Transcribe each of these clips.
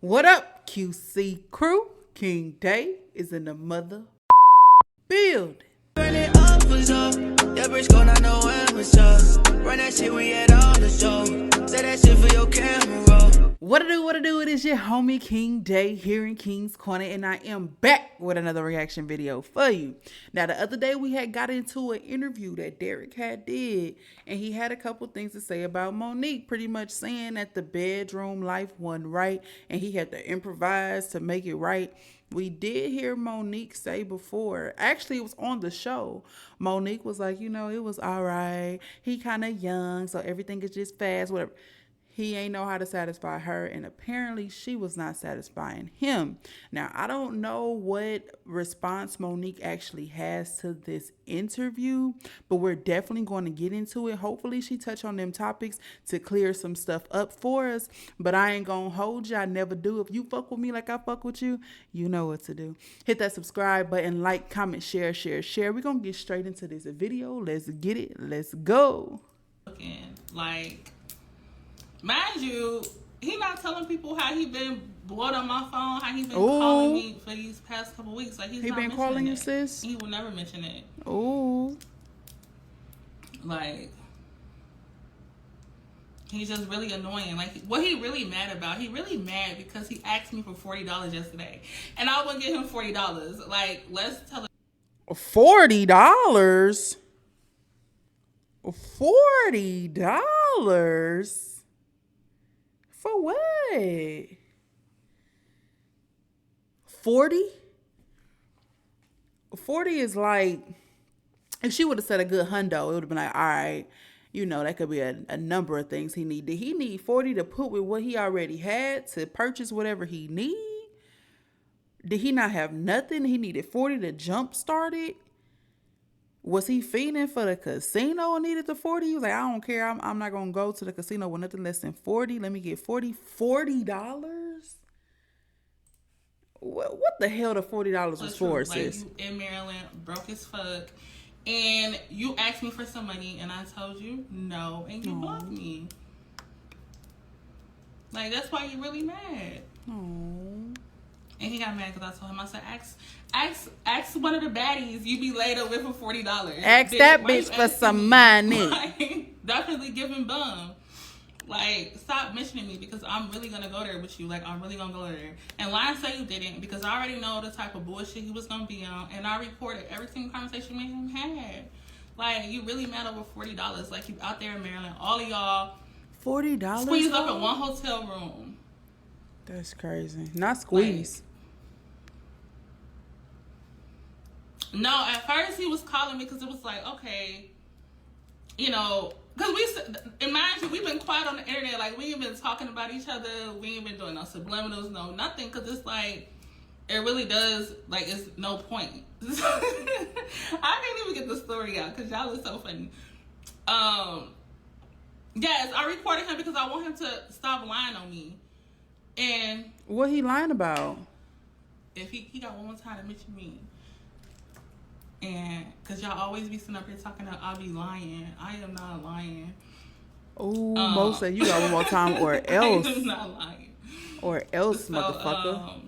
What up, QC crew? King Day is in the mother building. Burn it up, was up. That bitch gon' not know when was up. Run that shit, we had all the show. Say that shit for your camera. What to do? It is your homie King Day here in King's Corner, and I am back with another reaction video for you. Now, the other day we had got into an interview that Derek had did, and he had a couple things to say about Monique, pretty much saying that the bedroom life wasn't right, and he had to improvise to make it right. We did hear Monique say before, actually it was on the show, Monique was like, it was all right. He kind of young, so everything is just fast, whatever. He ain't know how to satisfy her, and apparently she was not satisfying him. Now, I don't know what response Monique actually has to this interview, but we're definitely going to get into it. Hopefully she touch on them topics to clear some stuff up for us, but I ain't gonna hold you. I never do. If you fuck with me like I fuck with you, you know what to do. Hit that subscribe button, like, comment, share. We're gonna get straight into this video. Let's get it. Let's go. Like, mind you, he not telling people how he been blowed on my phone, how he been calling me for these past couple weeks. Like, he been calling you, sis? He will never mention it. Oh, like, he's just really annoying. Like, what he really mad about? He really mad because he asked me for $40 yesterday, and I wouldn't give him $40. Like, let's tell it. $40. $40 for what? 40? 40 is like, if she would have said a good hundo, it would have been like, all right, that could be a number of things he need. Did he need 40 to put with what he already had to purchase whatever he need? Did he not have nothing? He needed 40 to jump start it? Was he fiending for the casino and needed the 40? He was like, I don't care. I'm not going to go to the casino with nothing less than 40. Let me get 40. $40? What the hell the $40 was for, sis? Like, you in Maryland, broke as fuck, and you asked me for some money, and I told you no, and you blocked me. Like, that's why you really mad. Aww. And he got mad because I told him, I said, ask one of the baddies you be laid up with for $40. Ask that bitch for some money. Like, definitely give him bum. Like, stop mentioning me because I'm really going to go there with you. Like, I'm really going to go there. And lie and say you didn't because I already know the type of bullshit he was going to be on. And I recorded every single conversation me and him had. Like, you really mad over $40. Like, you out there in Maryland. All of y'all. $40? Squeezed up in one hotel room. That's crazy. Not squeeze. Like, no, at first he was calling me because it was like, okay, because and mind you, we've been quiet on the internet. Like, we ain't been talking about each other. We ain't been doing no subliminals, no nothing. Because it's like, it really does, like, it's no point. I can't even get the story out because y'all are so funny. Yes, I recorded him because I want him to stop lying on me. And what he lying about? If he got one more time to mention me. And because y'all always be sitting up here talking about I'll be lying. I am not lying. Oh, Mo said you got one more time or else. I am not lying. Or else, so, motherfucker.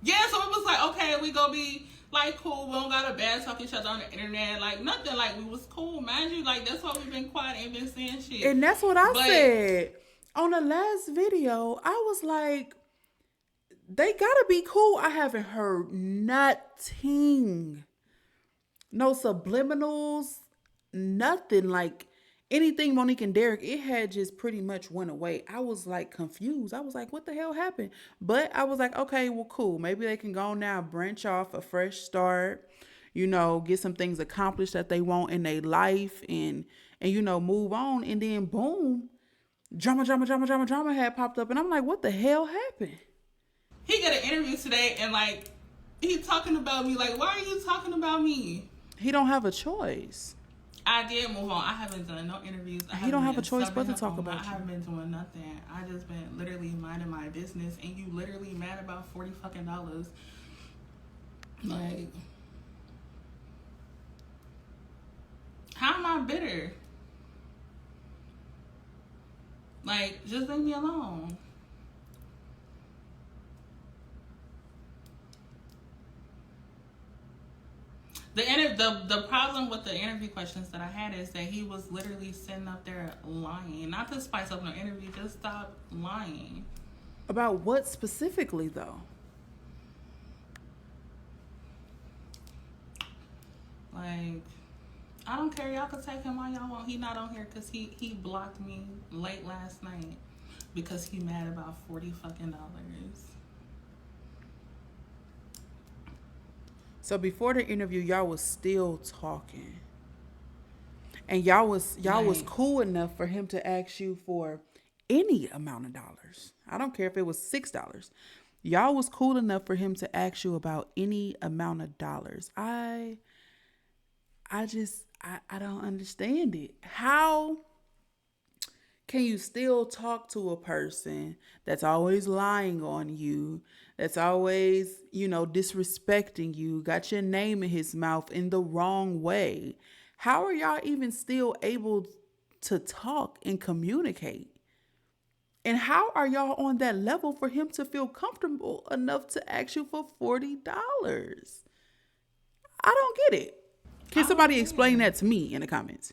Yeah, so it was like, okay, we gonna be like cool. We don't gotta bad talk each other on the internet. Like nothing. Like we was cool. Mind you, like that's why we've been quiet and been saying shit. And that's what I said. On the last video, I was like, they gotta be cool. I haven't heard nothing. No subliminals, nothing. Like anything Monique and Derek, it had just pretty much went away. I was like confused. I was like, what the hell happened? But I was like, okay, well, cool. Maybe they can go now, branch off, a fresh start, get some things accomplished that they want in their life and move on. And then boom, drama had popped up. And I'm like, what the hell happened? He got an interview today and like, he talking about me. Like, why are you talking about me? He don't have a choice. I did move on. I haven't done no interviews. He don't have a choice but to talk about you. I haven't been doing nothing. I just been literally minding my business, and you literally mad about $40 fucking. Like, how am I bitter? Like, just leave me alone. The problem with the interview questions that I had is that he was literally sitting up there lying. Not to spice up no interview, just stop lying. About what specifically, though? Like, I don't care. Y'all can take him all y'all want. He not on here because he blocked me late last night because he mad about $40 fucking. So before the interview, y'all was still talking, and y'all was cool enough for him to ask you for any amount of dollars. I don't care if it was $6. Y'all was cool enough for him to ask you about any amount of dollars. I don't understand it. How can you still talk to a person that's always lying on you, that's always, disrespecting you, got your name in his mouth in the wrong way? How are y'all even still able to talk and communicate? And how are y'all on that level for him to feel comfortable enough to ask you for $40? I don't get it. Can somebody explain that to me in the comments?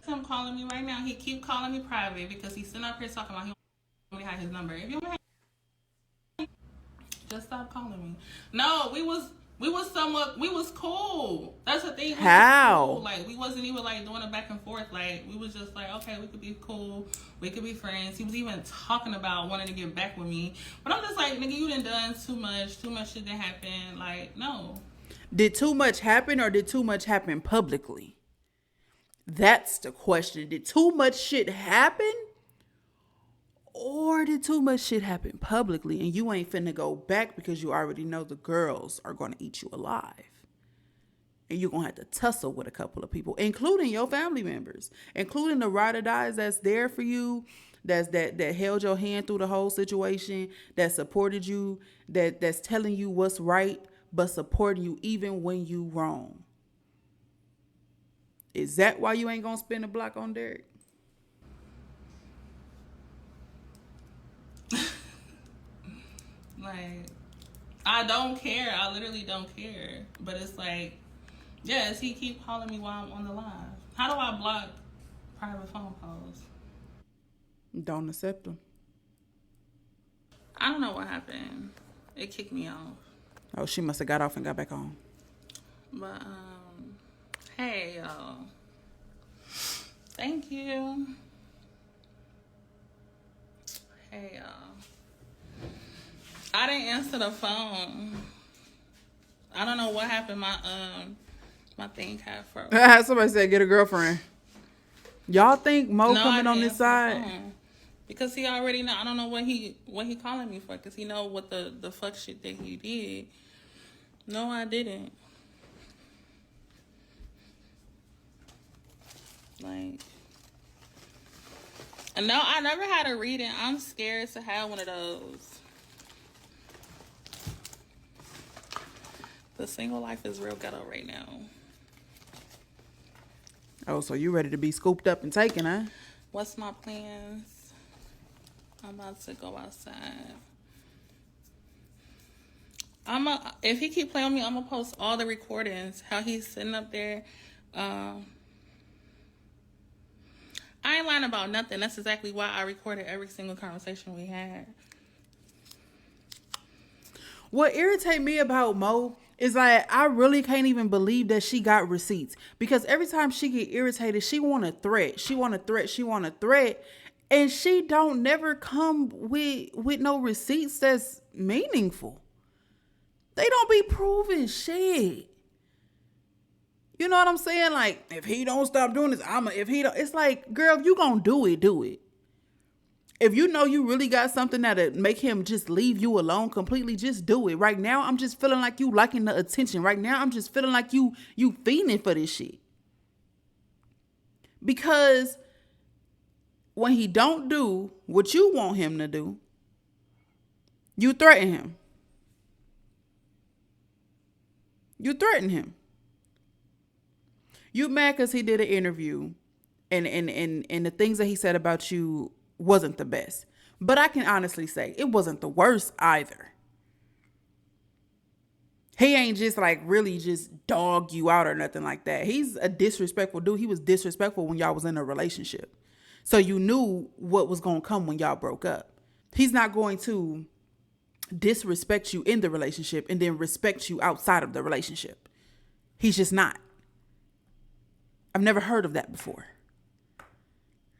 Him calling me right now. He keep calling me private because he's sitting up here talking about he only had his number. If you want, just stop calling me. No, we was cool. That's the thing. How? Cool. Like, we wasn't even like doing a back and forth. Like, we was just like, okay, we could be cool. We could be friends. He was even talking about wanting to get back with me. But I'm just like, nigga, you done too much. Too much shit that happened. Like, no. Did too much happen or did too much happen publicly? That's the question. Did too much shit happen? Or did too much shit happen publicly and you ain't finna go back because you already know the girls are going to eat you alive? And you're going to have to tussle with a couple of people, including your family members, including the ride or dies that's there for you, that held your hand through the whole situation, that supported you, that's telling you what's right, but supporting you even when you wrong. Is that why you ain't gonna spend a block on Derek? Like, I don't care. I literally don't care. But it's like, yes, he keep calling me while I'm on the live. How do I block private phone calls? Don't accept them. I don't know what happened. It kicked me off. Oh, she must have got off and got back on. But, hey, y'all. Thank you. Hey, y'all. I didn't answer the phone. I don't know what happened. My thing got frozen. Somebody said get a girlfriend. Y'all think Mo coming on this side? Because he already know. I don't know what he calling me for. Because he know what the fuck shit that he did. No, I didn't. Like, no, I never had a reading. I'm scared to have one of those. The single life is real ghetto right now. Oh, so you ready to be scooped up and taken, huh? What's my plans? I'm about to go outside. If he keep playing with me, I'm gonna post all the recordings. How he's sitting up there. I ain't lying about nothing. That's exactly why I recorded every single conversation we had. What irritates me about Mo is like, I really can't even believe that she got receipts. Because every time she get irritated, she want to threat. She want to threat. She want to threat. And she don't never come with no receipts that's meaningful. They don't be proving shit. You know what I'm saying? Like, if he don't stop doing this, it's like, girl, if you gonna do it, do it. If you know you really got something that'll make him just leave you alone completely, just do it. Right now, I'm just feeling like you liking the attention. Right now, I'm just feeling like you fiending for this shit. Because when he don't do what you want him to do, you threaten him. You threaten him. You mad because he did an interview and the things that he said about you wasn't the best. But I can honestly say it wasn't the worst either. He ain't just like really just dog you out or nothing like that. He's a disrespectful dude. He was disrespectful when y'all was in a relationship. So you knew what was going to come when y'all broke up. He's not going to disrespect you in the relationship and then respect you outside of the relationship. He's just not. I've never heard of that before.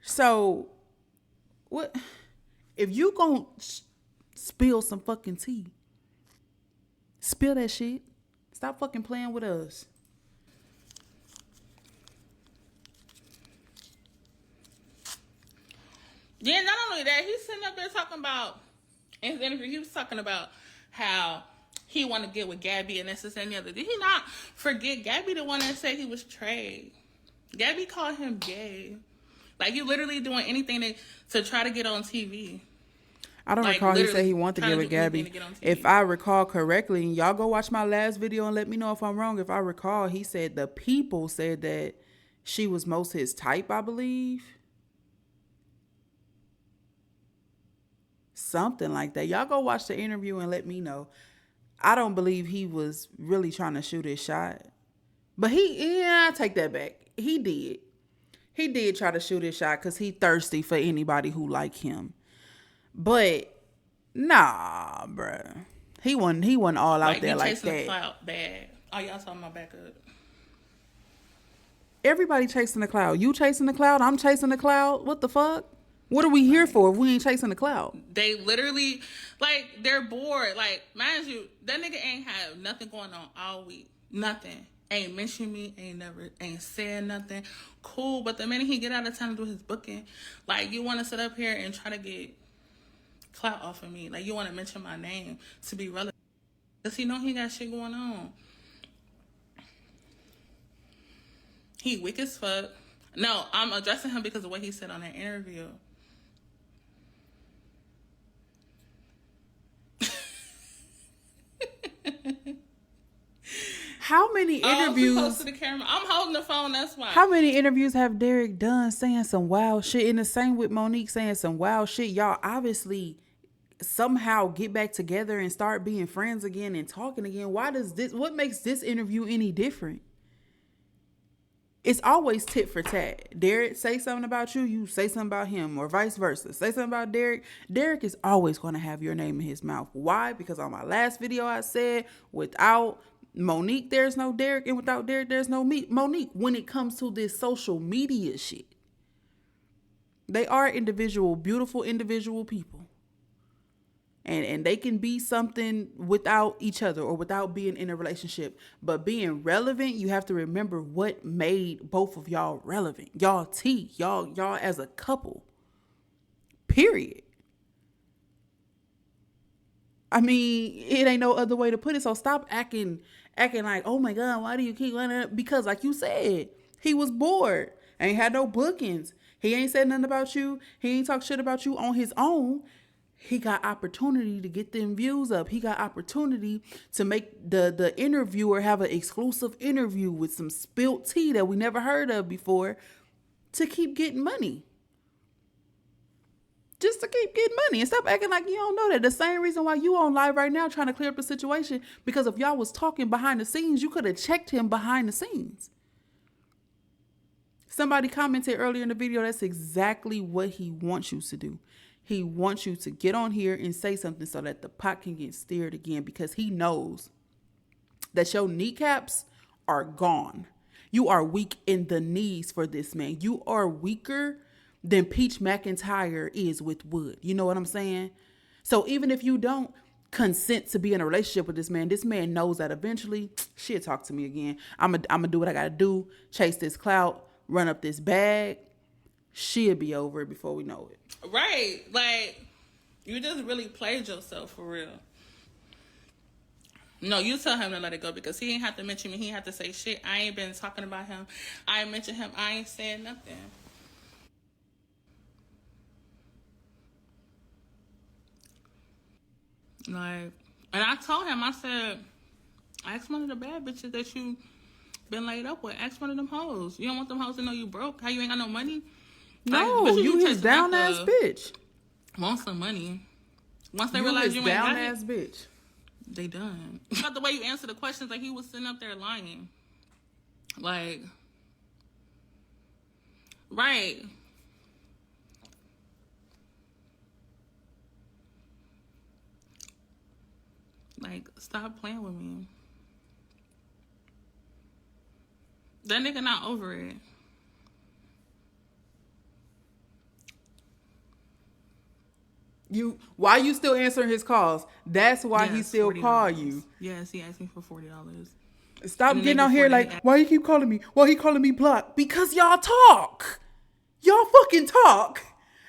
So, what if you gonna spill some fucking tea? Spill that shit. Stop fucking playing with us. Yeah, not only that, he's sitting up there talking about, in his interview, he was talking about how he wanted to get with Gabby and this and the other. Did he not forget Gabby, the one that said he was Trey? Gabby called him gay. Like, you literally doing anything to try to get on TV. I don't recall he said he wanted to get with Gabby. If I recall correctly, and y'all go watch my last video and let me know if I'm wrong. If I recall, he said the people said that she was most his type, I believe. Something like that. Y'all go watch the interview and let me know. I don't believe he was really trying to shoot his shot. But I take that back. He did. He did try to shoot his shot because he thirsty for anybody who like him. But nah, bruh. He wasn't all out there like that. Chasing the clout bad. Oh, y'all talking about back up. Everybody chasing the cloud. You chasing the cloud. I'm chasing the cloud. What the fuck? What are we here for if we ain't chasing the cloud? They literally, like, they're bored. Like, mind you, that nigga ain't have nothing going on all week. Nothing. Ain't mentioned me. Ain't said nothing. Cool. But the minute he get out of town to do his booking, like, you want to sit up here and try to get clout off of me. Like, you want to mention my name to be relevant. Because he know he got shit going on. He weak as fuck. No, I'm addressing him because of what he said on that interview. How many interviews? Close to the camera. I'm holding the phone. That's why. How many interviews have Derek done saying some wild shit? And the same with Monique saying some wild shit. Y'all obviously somehow get back together and start being friends again and talking again. What makes this interview any different? It's always tit for tat. Derek say something about you, you say something about him, or vice versa. Say something about Derek. Derek is always going to have your name in his mouth. Why? Because on my last video I said, without Monique, there's no Derek, and without Derek, there's no Monique. When it comes to this social media shit, they are beautiful individual people. And they can be something without each other or without being in a relationship. But being relevant, you have to remember what made both of y'all relevant. Y'all as a couple. Period. I mean, it ain't no other way to put it. So stop acting like, oh my God, why do you keep running up? Because like you said, he was bored. Ain't had no bookings. He ain't said nothing about you. He ain't talk shit about you on his own. He got opportunity to get them views up. He got opportunity to make the interviewer have an exclusive interview with some spilt tea that we never heard of before to keep getting money. Just to keep getting money and stop acting like you don't know that. The same reason why you on live right now trying to clear up the situation, because if y'all was talking behind the scenes, you could have checked him behind the scenes. Somebody commented earlier in the video, that's exactly what he wants you to do. He wants you to get on here and say something so that the pot can get stirred again, because he knows that your kneecaps are gone. You are weak in the knees for this man. You are weaker than Peach McIntyre is with Wood. You know what I'm saying? So even if you don't consent to be in a relationship with this man knows that eventually she'll talk to me again. I'm gonna do what I gotta do, chase this clout, run up this bag. She'll be over it before we know it. Right. Like, you just really played yourself for real. No, you tell him to let it go, because he ain't have to mention me. He ain't have to say shit. I ain't been talking about him. I ain't mentioned him. I ain't saying nothing. Like, and I told him, I said, ask one of the bad bitches that you been laid up with. Ask one of them hoes. You don't want them hoes to know you broke? How you ain't got no money? No, like, you his down ass bitch. Want some money. Once they realize you ain't got it. Down ass bitch. They done. But the way you answer the questions, like he was sitting up there lying. Like, right. Like, stop playing with me. That nigga not over it. Why you still answering his calls? That's why he still $40. call you. Yes, he asked me for $40. Stop getting on here like, why you keep calling me? Why he calling me block? Because y'all talk. Y'all fucking talk.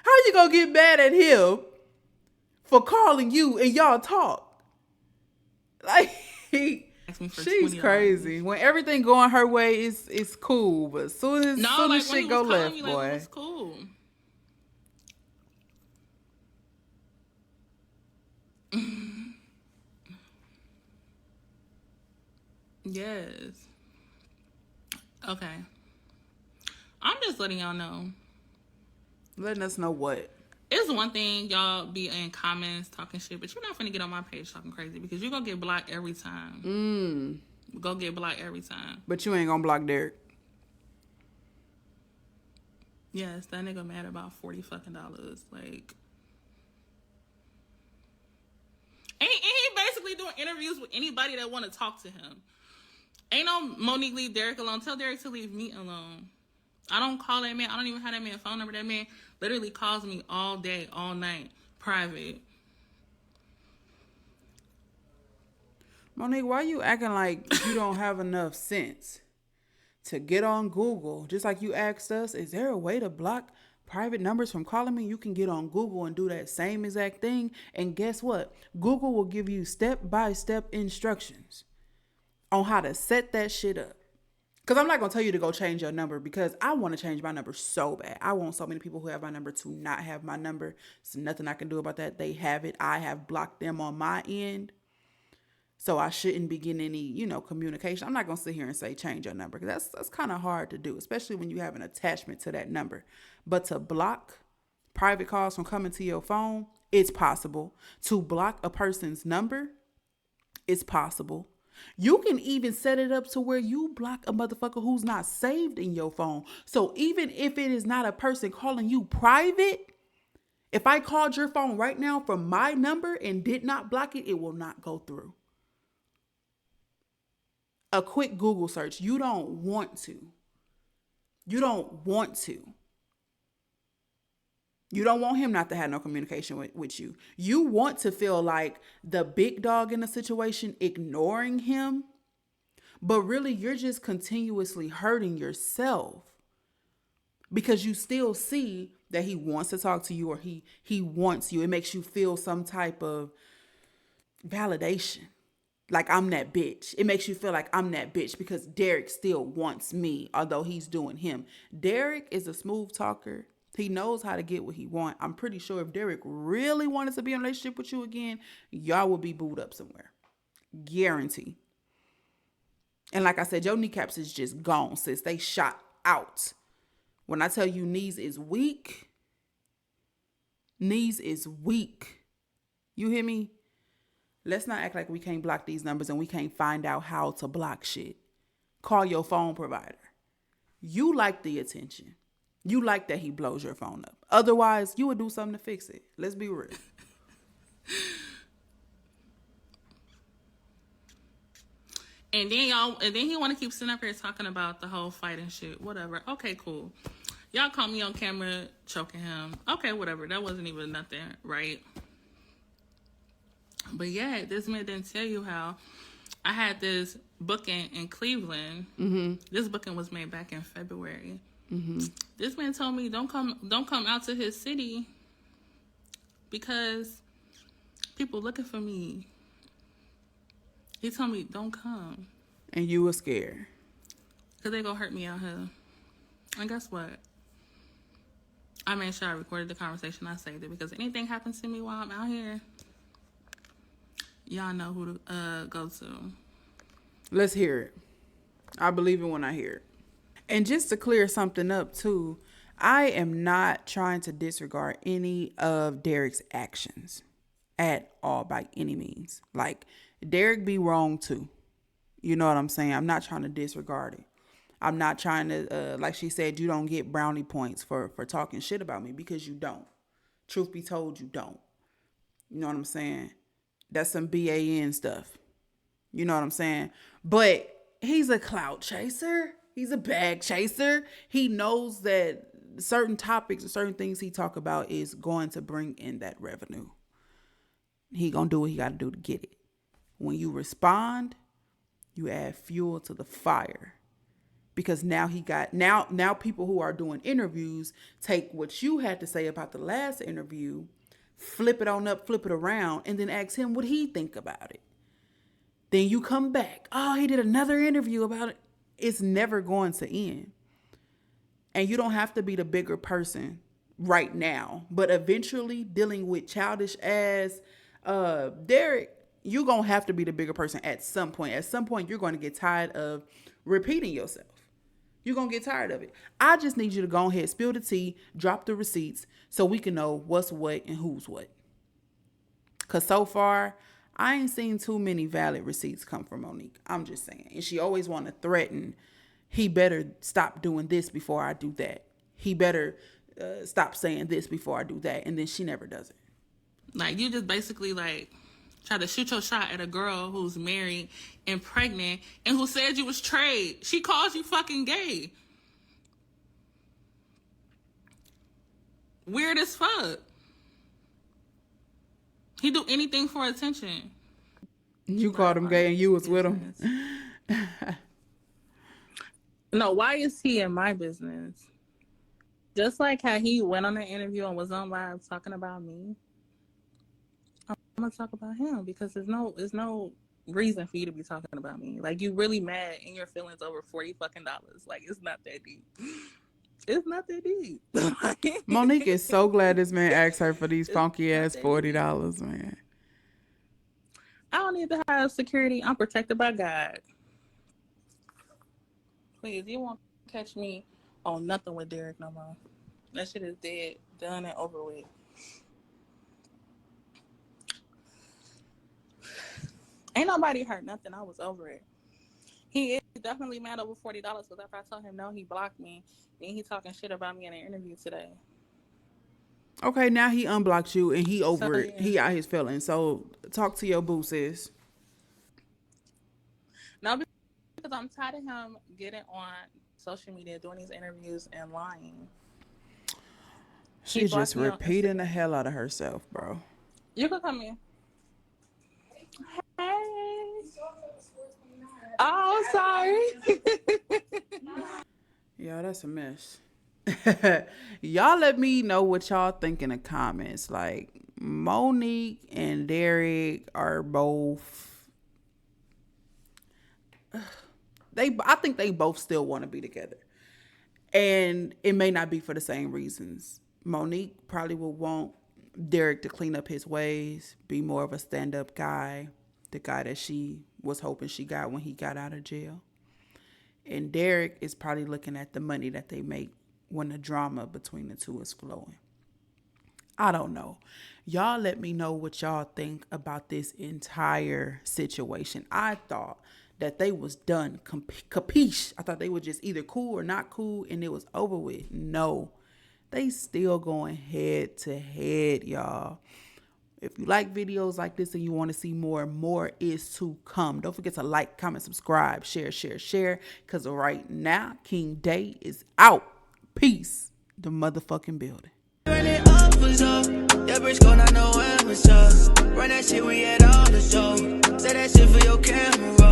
How you gonna get mad at him for calling you and y'all talk? Like, she's crazy. When everything going her way, it's cool. But soon as shit go left, me, boy. Like, it's cool. Yes. Okay. I'm just letting y'all know. Letting us know what? It's one thing y'all be in comments talking shit, but you're not finna get on my page talking crazy because you're gonna get blocked every time. Go get blocked every time. But you ain't gonna block Derek. Yes, that nigga mad about $40 fucking. Like, and he basically doing interviews with anybody that want to talk to him. Ain't no Monique leave Derek alone. Tell Derek to leave me alone. I don't call that man. I don't even have that man's phone number. That man literally calls me all day, all night, private. Monique, why you acting like you don't have enough sense to get on Google? Just like you asked us, is there a way to block private numbers from calling me? You can get on Google and do that same exact thing. And guess what? Google will give you step-by-step instructions on how to set that shit up. Because I'm not going to tell you to go change your number because I want to change my number so bad. I want so many people who have my number to not have my number. There's nothing I can do about that. They have it. I have blocked them on my end. So I shouldn't be getting any, communication. I'm not going to sit here and say change your number because that's kind of hard to do, especially when you have an attachment to that number. But to block private calls from coming to your phone, it's possible. To block a person's number, it's possible. You can even set it up to where you block a motherfucker who's not saved in your phone. So even if it is not a person calling you private, if I called your phone right now from my number and did not block it, it will not go through. A quick Google search. You don't want to. You don't want to. You don't want him not to have no communication with you. You want to feel like the big dog in the situation, ignoring him. But really, you're just continuously hurting yourself. Because you still see that he wants to talk to you or he wants you. It makes you feel some type of validation. Like I'm that bitch. It makes you feel like I'm that bitch because Derek still wants me, although he's doing him. Derek is a smooth talker. He knows how to get what he wants. I'm pretty sure if Derek really wanted to be in a relationship with you again, y'all would be booed up somewhere. Guarantee. And like I said, your kneecaps is just gone, sis. They shot out. When I tell you knees is weak, knees is weak. You hear me? Let's not act like we can't block these numbers and we can't find out how to block shit. Call your phone provider. You like the attention. You like that he blows your phone up. Otherwise, you would do something to fix it. Let's be real. And then he want to keep sitting up here talking about the whole fight and shit. Whatever. Okay, cool. Y'all caught me on camera choking him. Okay, whatever. That wasn't even nothing, right? But yeah, this man didn't tell you how I had this booking in Cleveland. Mm-hmm. This booking was made back in February. Mm-hmm. This man told me don't come out to his city because people looking for me. He told me don't come. And you were scared. Because they gonna hurt me out here. And guess what? I made sure I recorded the conversation. I saved it because anything happens to me while I'm out here, y'all know who to go to. Let's hear it. I believe it when I hear it. And just to clear something up too, I am not trying to disregard any of Derek's actions at all by any means. Like, Derek be wrong too. You know what I'm saying? I'm not trying to disregard it. I'm not trying to, like she said, you don't get brownie points for talking shit about me, because you don't. Truth be told, you don't. You know what I'm saying? That's some BAN stuff. You know what I'm saying? But he's a clout chaser. He's a bag chaser. He knows that certain topics or certain things he talk about is going to bring in that revenue. He gonna do what he got to do to get it. When you respond, you add fuel to the fire. Because now now people who are doing interviews take what you had to say about the last interview, flip it on up, flip it around, and then ask him what he think about it. Then you come back. Oh, he did another interview about it. It's never going to end. And you don't have to be the bigger person right now. But eventually, dealing with childish ass Derek, you're going to have to be the bigger person at some point. At some point, you're going to get tired of repeating yourself. You're going to get tired of it. I just need you to go ahead, spill the tea, drop the receipts, so we can know what's what and who's what. Because so far, I ain't seen too many valid receipts come from Monique. I'm just saying. And she always want to threaten, he better stop doing this before I do that. He better stop saying this before I do that. And then she never does it. Like, you just basically, like, try to shoot your shot at a girl who's married and pregnant and who said you was trade. She calls you fucking gay. Weird as fuck. He do anything for attention. You called him gay and you was with him. No, why is he in my business? Just like how he went on an interview and was on live talking about me, I'm gonna talk about him, because there's no reason for you to be talking about me. Like, you really mad in your feelings over $40 fucking. Like, it's not that deep. It's not that deep. Monique is so glad this man asked her for these funky ass $40, man. I don't need to have security. I'm protected by God. Please, you won't catch me on nothing with Derek no more. That shit is dead, done, and over with. Ain't nobody heard nothing. I was over it. He is definitely mad over $40, because after I told him no, he blocked me. Then he talking shit about me in an interview today. Okay, now he unblocked you and he over it. Yeah. He out his feelings. So talk to your boo, sis. No, because I'm tired of him getting on social media, doing these interviews and lying. She's just repeating the hell out of herself, bro. You can come in. Hey. Oh, sorry. Yo, that's a mess. Y'all let me know what y'all think in the comments. Like, Monique and Derek are both... I think they both still want to be together. And it may not be for the same reasons. Monique probably will want Derek to clean up his ways, be more of a stand-up guy, the guy that she was hoping she got when he got out of jail. And Derek is probably looking at the money that they make when the drama between the two is flowing. I don't know. Y'all let me know what y'all think about this entire situation. I thought that they was done. Capiche. I thought they were just either cool or not cool and it was over with. No. They still going head to head, y'all. If you like videos like this and you want to see more is to come. Don't forget to like, comment, subscribe, share. Because right now, King Day is out. Peace. The motherfucking building. Run it up, was up. That bitch gon' not know when was up. Run that shit, we had all the show. Say that shit for your camera.